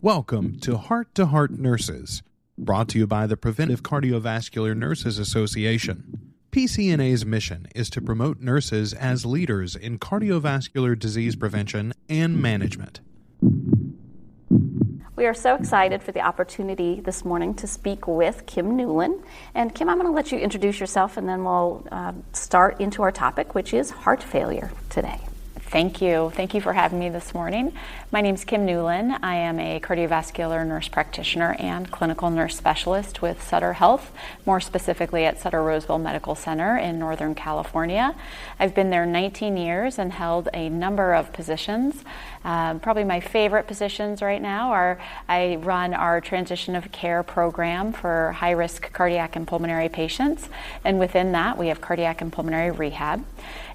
Welcome to Heart Nurses, brought to you by the Preventive Cardiovascular Nurses Association. PCNA's mission is to promote nurses as leaders in cardiovascular disease prevention and management. We are so excited for the opportunity this morning to speak with Kim Newlin. And Kim, I'm going to let you introduce yourself and then we'll start into our topic, which is heart failure today. Thank you. Thank you for having me this morning. My name is Kim Newlin. I am a cardiovascular nurse practitioner and clinical nurse specialist with Sutter Health, more specifically at Sutter Roseville Medical Center in Northern California. I've been there 19 years and held a number of positions. Probably my favorite positions right now are I run our transition of care program for high-risk cardiac and pulmonary patients, and within that we have cardiac and pulmonary rehab.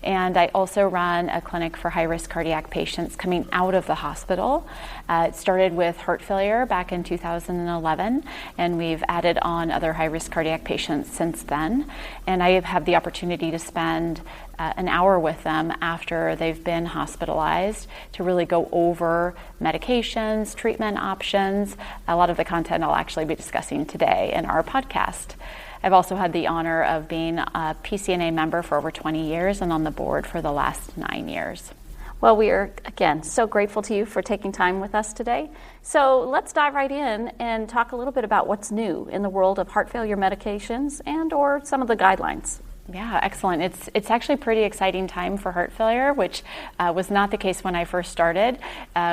And I also run a clinic for high-risk cardiac patients coming out of the hospital. It started with heart failure back in 2011, and we've added on other high-risk cardiac patients since then. And I have had the opportunity to spend an hour with them after they've been hospitalized to really go over medications, treatment options, a lot of the content I'll actually be discussing today in our podcast. I've also had the honor of being a PCNA member for over 20 years and on the board for the last 9 years. Well, we are, again, so grateful to you for taking time with us today. So let's dive right in and talk a little bit about what's new in the world of heart failure medications and or some of the guidelines. Yeah, excellent. It's actually a pretty exciting time for heart failure, which was not the case when I first started.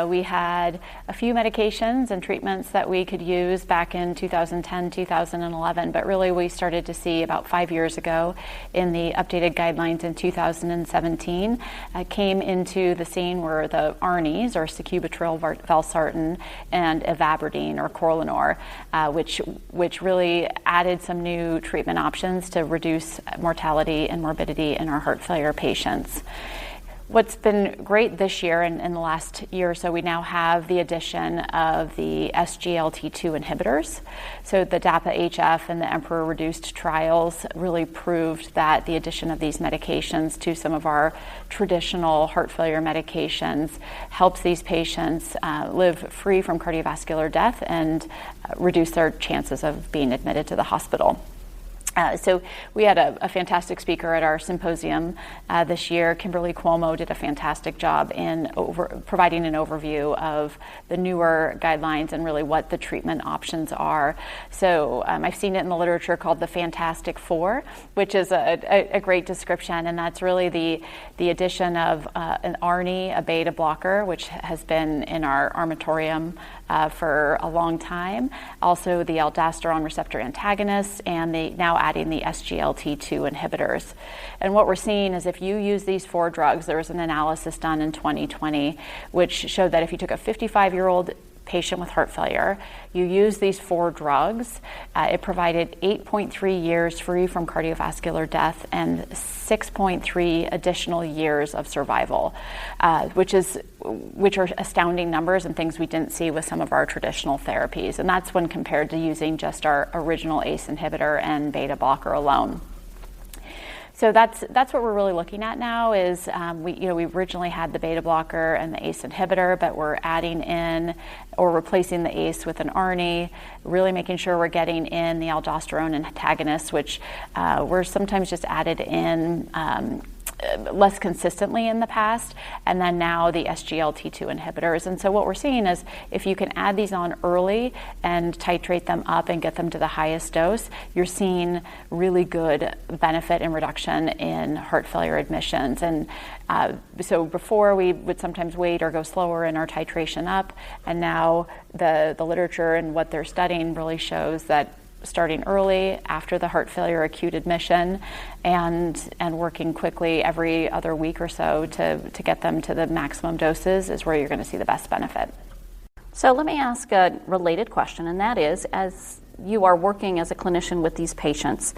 We had a few medications and treatments that we could use back in 2010, 2011, but really we started to see about 5 years ago in the updated guidelines in 2017 came into the scene where the ARNIs, or sacubitril, valsartan, and ivabradine, or Corlinor, which really added some new treatment options to reduce mortality and morbidity in our heart failure patients. What's been great this year and in the last year or so, we now have the addition of the SGLT2 inhibitors. So the DAPA-HF and the Emperor-reduced trials really proved that the addition of these medications to some of our traditional heart failure medications helps these patients live free from cardiovascular death and reduce their chances of being admitted to the hospital. So we had a fantastic speaker at our symposium this year. Kimberly Cuomo did a fantastic job in providing an overview of the newer guidelines and really what the treatment options are. So I've seen it in the literature called the Fantastic Four, which is a great description, and that's really the addition of an ARNI, a beta blocker, which has been in our armatorium for a long time. Also the aldosterone receptor antagonists, and now adding the SGLT2 inhibitors. And what we're seeing is if you use these 4 drugs, there was an analysis done in 2020 which showed that if you took a 55-year-old patient with heart failure, you use these 4 drugs, it provided 8.3 years free from cardiovascular death and 6.3 additional years of survival, which are astounding numbers and things we didn't see with some of our traditional therapies. And that's when compared to using just our original ACE inhibitor and beta blocker alone. So that's what we're really looking at now is we originally had the beta blocker and the ACE inhibitor, but we're adding in or replacing the ACE with an ARNI, really making sure we're getting in the aldosterone antagonists, which were sometimes just added in less consistently in the past, and then now the SGLT2 inhibitors. And so what we're seeing is if you can add these on early and titrate them up and get them to the highest dose, you're seeing really good benefit and reduction in heart failure admissions. And so before we would sometimes wait or go slower in our titration up, and now the literature and what they're studying really shows that starting early after the heart failure acute admission and working quickly every other week or so to get them to the maximum doses is where you're going to see the best benefit. So let me ask a related question, and that is, as you are working as a clinician with these patients,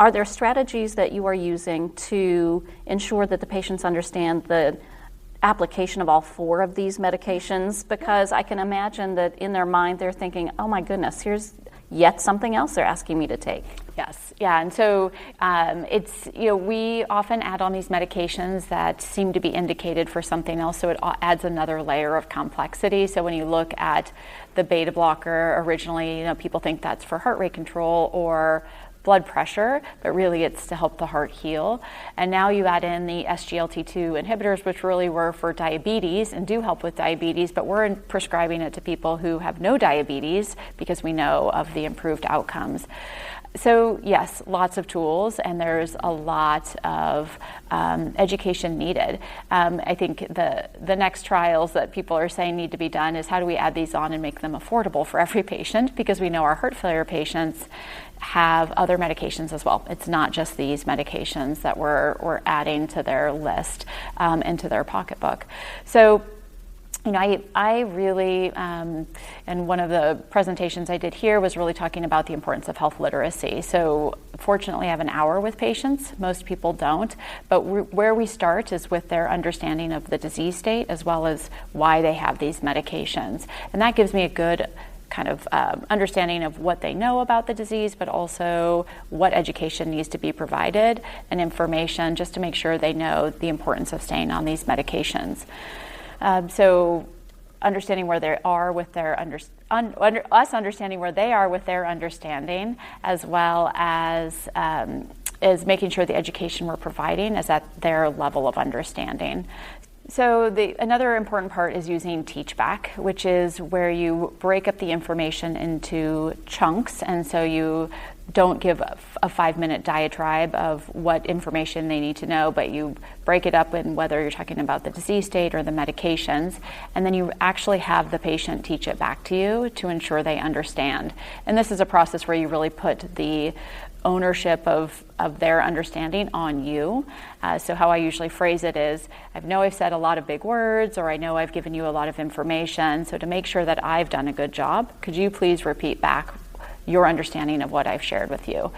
are there strategies that you are using to ensure that the patients understand the application of all 4 of these medications? Because I can imagine that in their mind they're thinking, oh my goodness, here's yet something else they're asking me to take. Yes, yeah, and so it's, we often add on these medications that seem to be indicated for something else, so it adds another layer of complexity. So when you look at the beta blocker, originally, people think that's for heart rate control or blood pressure, but really it's to help the heart heal. And now you add in the SGLT2 inhibitors, which really were for diabetes and do help with diabetes, but we're prescribing it to people who have no diabetes because we know of the improved outcomes. So yes, lots of tools, and there's a lot of education needed. I think the next trials that people are saying need to be done is how do we add these on and make them affordable for every patient, because we know our heart failure patients have other medications as well. It's not just these medications that we're adding to their list into their pocketbook. So I really, and one of the presentations I did here was really talking about the importance of health literacy. So fortunately, I have an hour with patients. Most people don't. But where we start is with their understanding of the disease state as well as why they have these medications. And that gives me a good kind of understanding of what they know about the disease, but also what education needs to be provided and information just to make sure they know the importance of staying on these medications. So understanding where they are with their us understanding where they are with their understanding, as well as making sure the education we're providing is at their level of understanding. So another important part is using teach-back, which is where you break up the information into chunks, and so you don't give a 5-minute diatribe of what information they need to know, but you break it up in whether you're talking about the disease state or the medications, and then you actually have the patient teach it back to you to ensure they understand. And this is a process where you really put the ownership of their understanding on you. So how I usually phrase it is, I know I've said a lot of big words, or I know I've given you a lot of information, so to make sure that I've done a good job, could you please repeat back your understanding of what I've shared with you?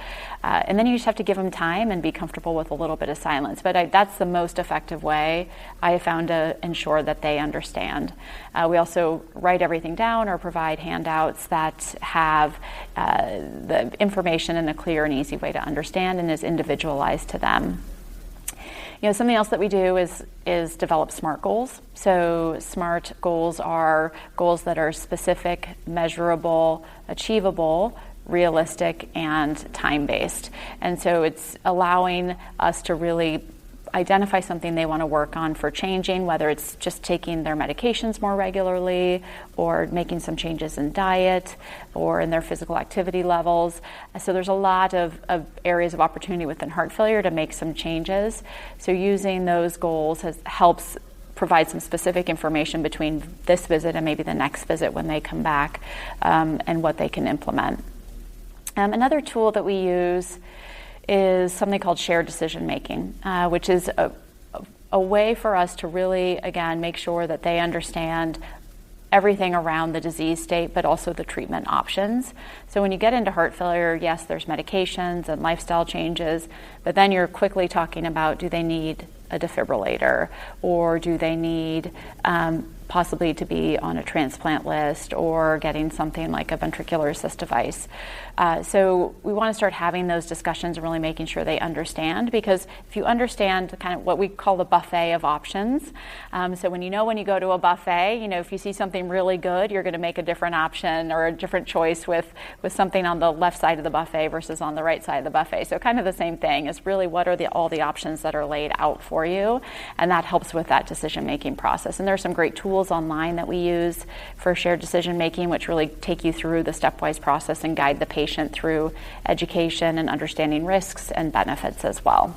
And then you just have to give them time and be comfortable with a little bit of silence. But that's the most effective way I have found to ensure that they understand. We also write everything down or provide handouts that have the information in a clear and easy way to understand and is individualized to them. Something else that we do is develop SMART goals. So SMART goals are goals that are specific, measurable, achievable, realistic, and time-based. And so it's allowing us to really identify something they want to work on for changing, whether it's just taking their medications more regularly or making some changes in diet or in their physical activity levels. So there's a lot of areas of opportunity within heart failure to make some changes. So using those goals helps provide some specific information between this visit and maybe the next visit when they come back, and what they can implement. Another tool that we use is something called shared decision making, which is a way for us to really, again, make sure that they understand everything around the disease state, but also the treatment options. So when you get into heart failure, yes, there's medications and lifestyle changes, but then you're quickly talking about, do they need a defibrillator, or do they need possibly to be on a transplant list or getting something like a ventricular assist device. So we want to start having those discussions and really making sure they understand, because if you understand kind of what we call the buffet of options, so when you go to a buffet, if you see something really good, you're going to make a different option or a different choice with something on the left side of the buffet versus on the right side of the buffet. So kind of the same thing is really what are all the options that are laid out for you, and that helps with that decision-making process. And there are some great tools online that we use for shared decision-making, which really take you through the stepwise process and guide the patient through education and understanding risks and benefits as well.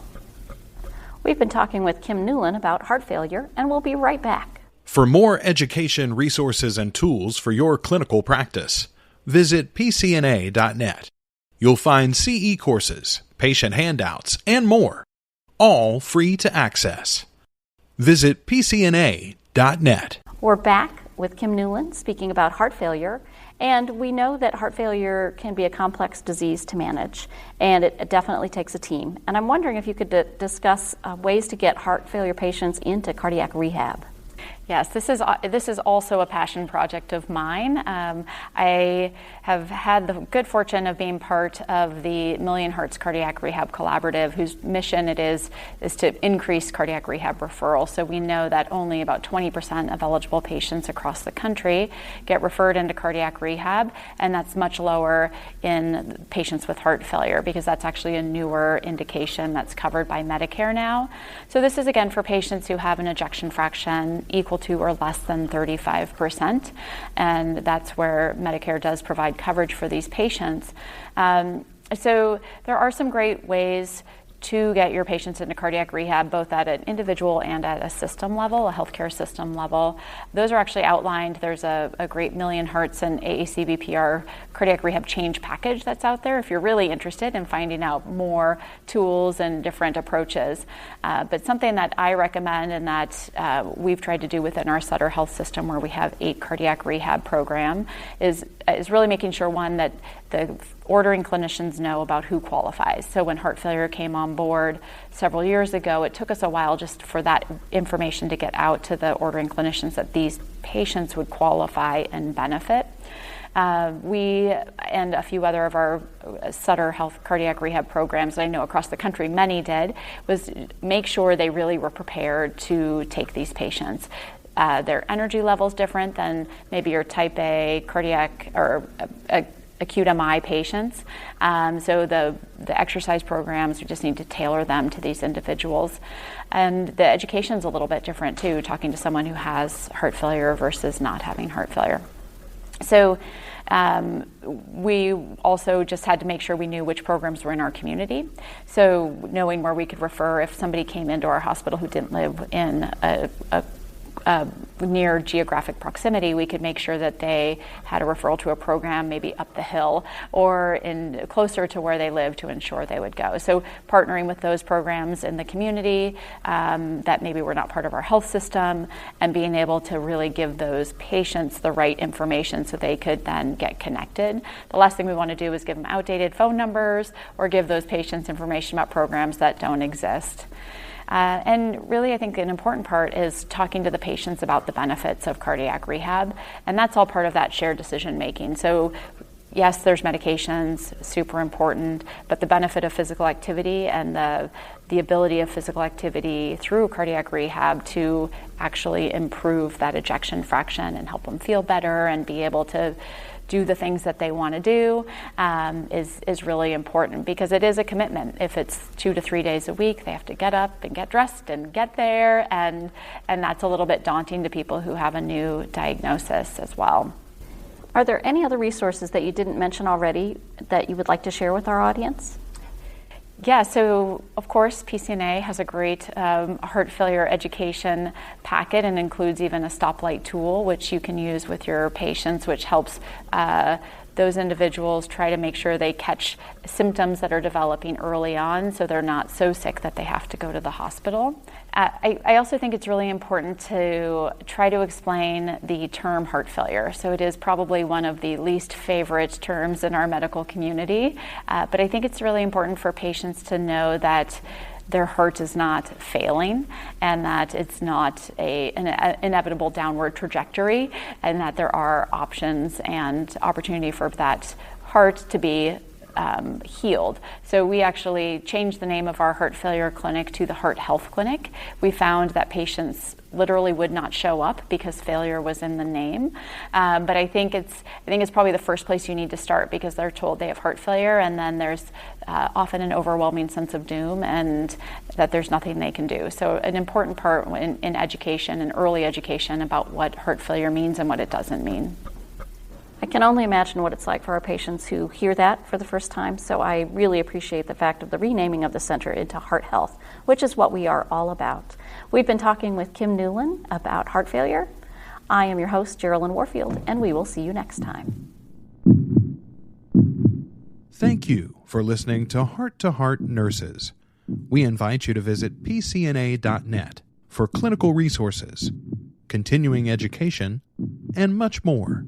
We've been talking with Kim Newlin about heart failure, and we'll be right back. For more education, resources, and tools for your clinical practice, visit PCNA.net. You'll find CE courses, patient handouts, and more, all free to access. Visit PCNA.net. We're back with Kim Newlin speaking about heart failure, and we know that heart failure can be a complex disease to manage, and it definitely takes a team. And I'm wondering if you could discuss ways to get heart failure patients into cardiac rehab. Yes, this is also a passion project of mine. I have had the good fortune of being part of the Million Hearts Cardiac Rehab Collaborative, whose mission it is to increase cardiac rehab referral. So we know that only about 20% of eligible patients across the country get referred into cardiac rehab, and that's much lower in patients with heart failure because that's actually a newer indication that's covered by Medicare now. So this is again for patients who have an ejection fraction equal to or less than 35%, and that's where Medicare does provide coverage for these patients. So there are some great ways to get your patients into cardiac rehab, both at an individual and at a system level, a healthcare system level. Those are actually outlined. There's a great Million Hearts and AACBPR cardiac rehab change package that's out there if you're really interested in finding out more tools and different approaches. But something that I recommend and that we've tried to do within our Sutter Health system, where we have 8 cardiac rehab program, is really making sure, one, that the ordering clinicians know about who qualifies. So when heart failure came on board several years ago, it took us a while just for that information to get out to the ordering clinicians that these patients would qualify and benefit. We and a few other of our Sutter Health cardiac rehab programs that I know across the country, many did, was make sure they really were prepared to take these patients. Their energy level is different than maybe your type A cardiac or acute MI patients. So the exercise programs, we just need to tailor them to these individuals. And the education's a little bit different too, talking to someone who has heart failure versus not having heart failure. So we also just had to make sure we knew which programs were in our community. So knowing where we could refer if somebody came into our hospital who didn't live in a near geographic proximity, we could make sure that they had a referral to a program maybe up the hill or in closer to where they live to ensure they would go. So partnering with those programs in the community that maybe were not part of our health system, and being able to really give those patients the right information so they could then get connected. The last thing we want to do is give them outdated phone numbers or give those patients information about programs that don't exist. And really, I think an important part is talking to the patients about the benefits of cardiac rehab, and that's all part of that shared decision making. So yes, there's medications, super important, but the benefit of physical activity and the ability of physical activity through cardiac rehab to actually improve that ejection fraction and help them feel better and be able to do the things that they want to do is really important, because it is a commitment. If it's 2 to 3 days a week, they have to get up and get dressed and get there, and that's a little bit daunting to people who have a new diagnosis as well. Are there any other resources that you didn't mention already that you would like to share with our audience? Yeah, so of course PCNA has a great heart failure education packet and includes even a stoplight tool which you can use with your patients, which helps those individuals try to make sure they catch symptoms that are developing early on so they're not so sick that they have to go to the hospital. I also think it's really important to try to explain the term heart failure. So it is probably one of the least favorite terms in our medical community, but I think it's really important for patients to know that their heart is not failing and that it's not an inevitable downward trajectory, and that there are options and opportunity for that heart to be healed. So we actually changed the name of our heart failure clinic to the Heart Health Clinic. We found that patients literally would not show up because failure was in the name. But I think it's probably the first place you need to start, because they're told they have heart failure, and then there's often an overwhelming sense of doom and that there's nothing they can do. So an important part in education and early education about what heart failure means and what it doesn't mean. I can only imagine what it's like for our patients who hear that for the first time, so I really appreciate the fact of the renaming of the center into Heart Health, which is what we are all about. We've been talking with Kim Newlin about heart failure. I am your host, Geraldine Warfield, and we will see you next time. Thank you for listening to Heart Nurses. We invite you to visit PCNA.net for clinical resources, continuing education, and much more.